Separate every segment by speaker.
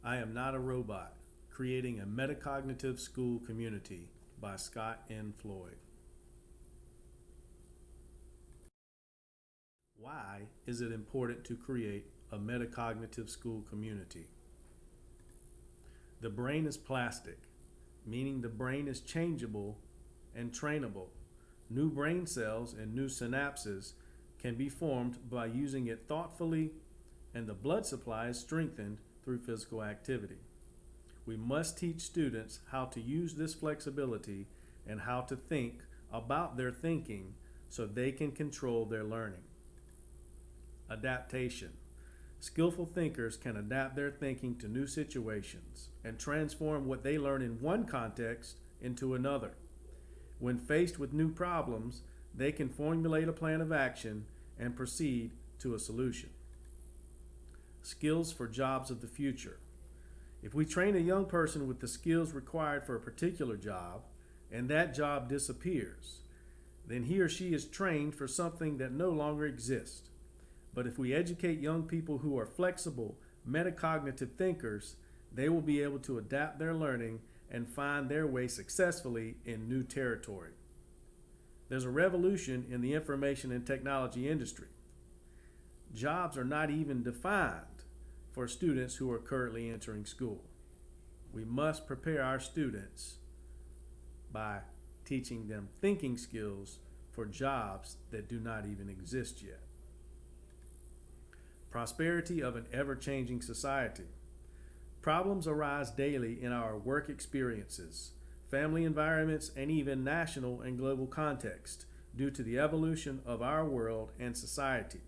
Speaker 1: I Am Not a Robot, Creating a Metacognitive School Community by S Floyd. Why is it important to create a metacognitive school community? The brain is plastic, meaning the brain is changeable and trainable. New brain cells and new synapses can be formed by using it thoughtfully, and the blood supply is strengthened through physical activity. We must teach students how to use this flexibility and how to think about their thinking so they can control their learning. Adaptation. Skillful thinkers can adapt their thinking to new situations and transform what they learn in one context into another. When faced with new problems, they can formulate a plan of action and proceed to a solution. Skills for jobs of the future. If we train a young person with the skills required for a particular job, and that job disappears, then he or she is trained for something that no longer exists. But if we educate young people who are flexible, metacognitive thinkers, they will be able to adapt their learning and find their way successfully in new territory. There's a revolution in the information and technology industry. Jobs are not even defined for students who are currently entering school. We must prepare our students by teaching them thinking skills for jobs that do not even exist yet. Prosperity of an ever-changing society. Problems arise daily in our work experiences, family environments, and even national and global context due to the evolution of our world and society.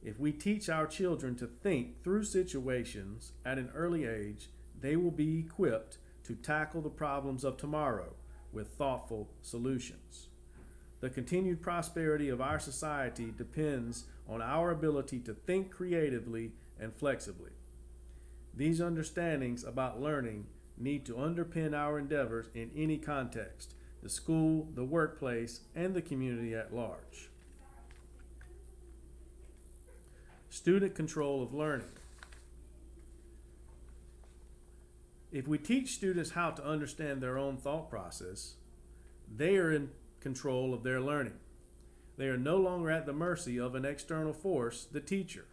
Speaker 1: If we teach our children to think through situations at an early age, they will be equipped to tackle the problems of tomorrow with thoughtful solutions. The continued prosperity of our society depends on our ability to think creatively and flexibly. These understandings about learning need to underpin our endeavors in any context, the school, the workplace, and the community at large. Student control of learning. If we teach students how to understand their own thought process, they are in control of their learning. They are no longer at the mercy of an external force, the teacher,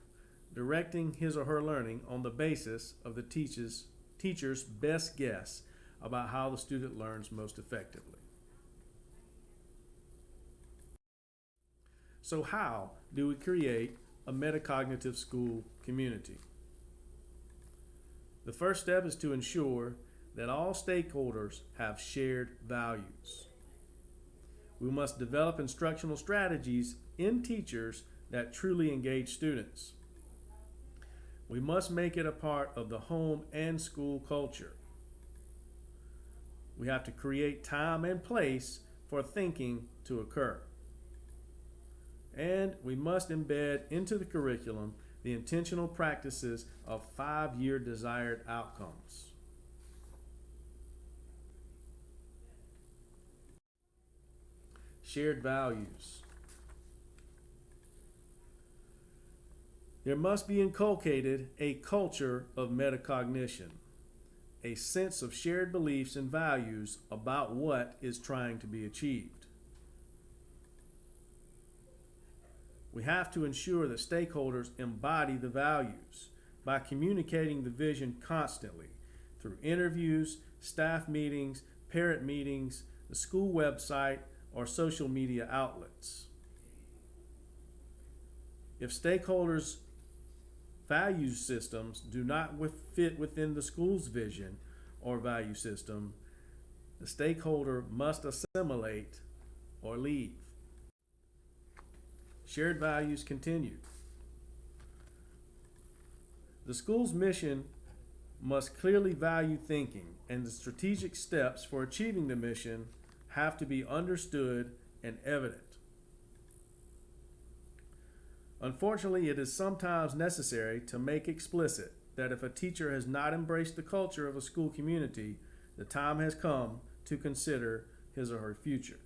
Speaker 1: directing his or her learning on the basis of the teacher's best guess about how the student learns most effectively. So how do we create a metacognitive school community? The first step is to ensure that all stakeholders have shared values. We must develop instructional strategies in teachers that truly engage students. We must make it a part of the home and school culture. We have to create time and place for thinking to occur. And we must embed into the curriculum the intentional practices of 5-year desired outcomes. Shared values. There must be inculcated a culture of metacognition, a sense of shared beliefs and values about what is trying to be achieved. We have to ensure that stakeholders embody the values by communicating the vision constantly through interviews, staff meetings, parent meetings, the school website, or social media outlets. If stakeholders' value systems do not fit within the school's vision or value system, the stakeholder must assimilate or leave. Shared values continue. The school's mission must clearly value thinking, and the strategic steps for achieving the mission have to be understood and evident. Unfortunately, it is sometimes necessary to make explicit that if a teacher has not embraced the culture of a school community, the time has come to consider his or her future.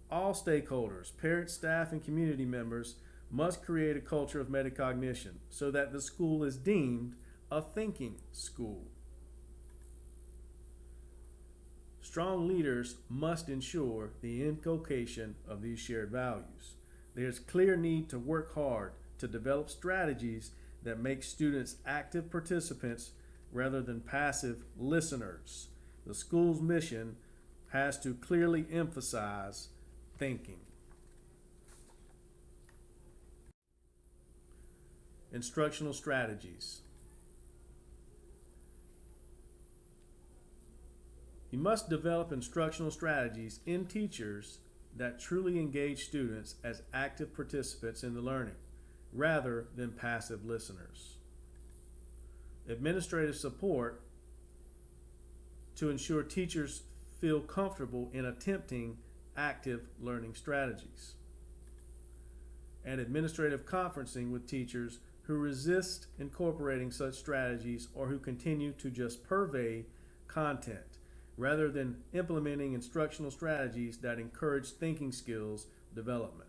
Speaker 1: All stakeholders, parents, staff, and community members must create a culture of metacognition so that the school is deemed a thinking school. Strong leaders must ensure the inculcation of these shared values. There's clear need to work hard to develop strategies that make students active participants rather than passive listeners. The school's mission has to clearly emphasize thinking. Instructional strategies. You must develop instructional strategies in teachers that truly engage students as active participants in the learning, rather than passive listeners. Administrative support to ensure teachers feel comfortable in attempting active learning strategies. And administrative conferencing with teachers who resist incorporating such strategies or who continue to just purvey content, rather than implementing instructional strategies that encourage thinking skills development.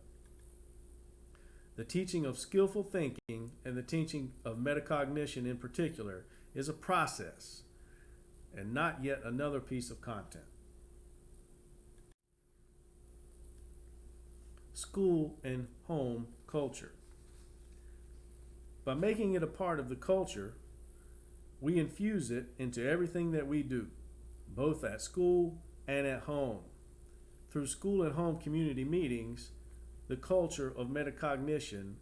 Speaker 1: The teaching of skillful thinking and the teaching of metacognition in particular is a process and not yet another piece of content. School and home culture. By making it a part of the culture, we infuse it into everything that we do, both at school and at home. Through school and home community meetings, the culture of metacognition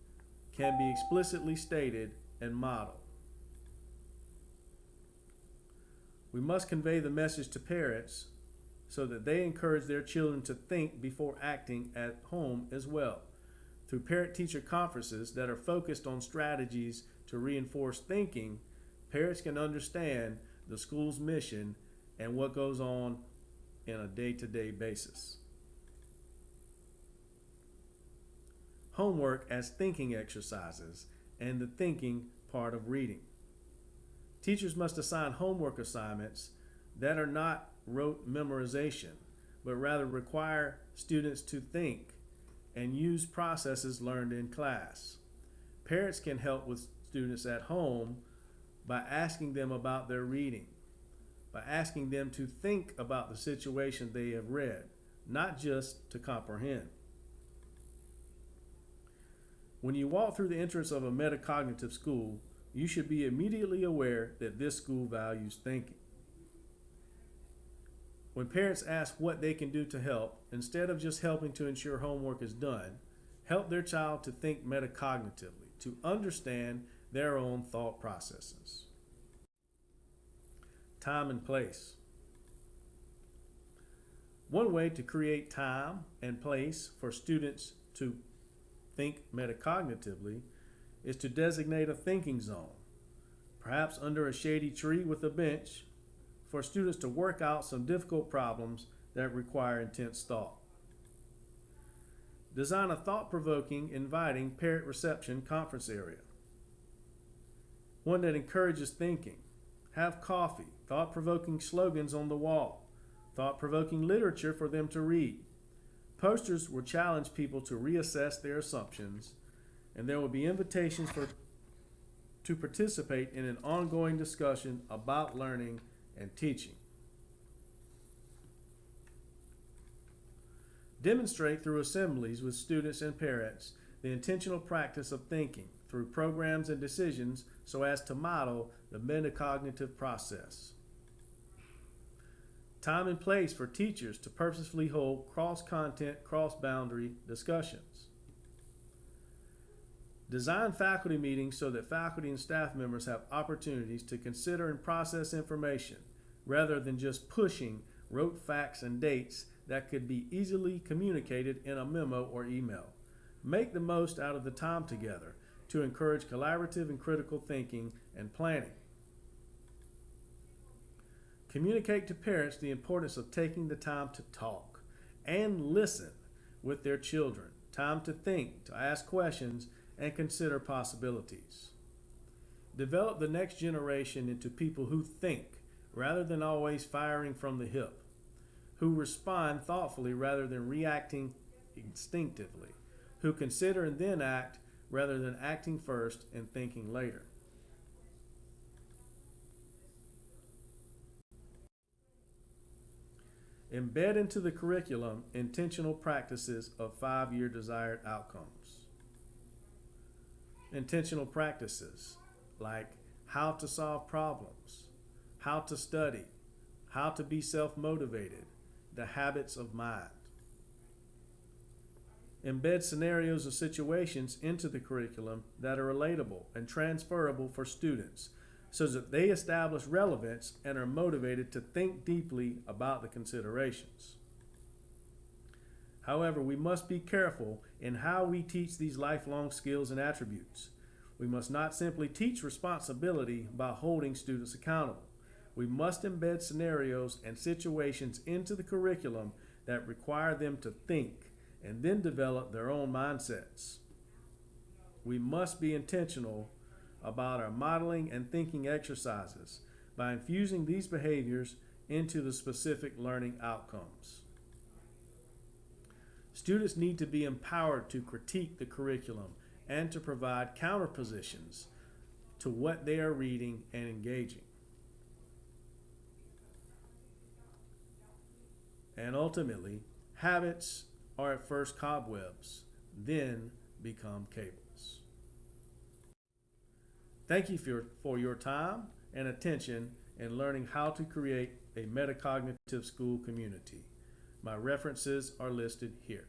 Speaker 1: can be explicitly stated and modeled. We must convey the message to parents so that they encourage their children to think before acting at home as well. Through parent-teacher conferences that are focused on strategies to reinforce thinking, parents can understand the school's mission and what goes on in a day-to-day basis. Homework as thinking exercises and the thinking part of reading. Teachers must assign homework assignments that are not rote memorization, but rather require students to think and use processes learned in class. Parents can help with students at home by asking them about their reading, by asking them to think about the situation they have read, not just to comprehend. When you walk through the entrance of a metacognitive school, you should be immediately aware that this school values thinking. When parents ask what they can do to help, instead of just helping to ensure homework is done, help their child to think metacognitively, to understand their own thought processes. Time and place. One way to create time and place for students to think metacognitively is to designate a thinking zone, perhaps under a shady tree with a bench, for students to work out some difficult problems that require intense thought. Design a thought-provoking, inviting parent reception conference area, one that encourages thinking. Have coffee, thought-provoking slogans on the wall, thought-provoking literature for them to read. Posters will challenge people to reassess their assumptions, and there will be invitations to participate in an ongoing discussion about learning and teaching. Demonstrate through assemblies with students and parents the intentional practice of thinking through programs and decisions so as to model the metacognitive process. Time and place for teachers to purposefully hold cross-content, cross-boundary discussions. Design faculty meetings so that faculty and staff members have opportunities to consider and process information rather than just pushing rote facts and dates that could be easily communicated in a memo or email. Make the most out of the time together to encourage collaborative and critical thinking and planning. Communicate to parents the importance of taking the time to talk and listen with their children, time to think, to ask questions, and consider possibilities. Develop the next generation into people who think rather than always firing from the hip, who respond thoughtfully rather than reacting instinctively, who consider and then act rather than acting first and thinking later. Embed into the curriculum intentional practices of 5-year desired outcomes. Intentional practices like how to solve problems, how to study, how to be self-motivated, the habits of mind. Embed scenarios or situations into the curriculum that are relatable and transferable for students so that they establish relevance and are motivated to think deeply about the considerations. However, we must be careful in how we teach these lifelong skills and attributes. We must not simply teach responsibility by holding students accountable. We must embed scenarios and situations into the curriculum that require them to think and then develop their own mindsets. We must be intentional about our modeling and thinking exercises by infusing these behaviors into the specific learning outcomes. Students need to be empowered to critique the curriculum and to provide counterpositions to what they are reading and engaging. And ultimately, habits are at first cobwebs, then become cables. Thank you for your time and attention in learning how to create a metacognitive school community. My references are listed here.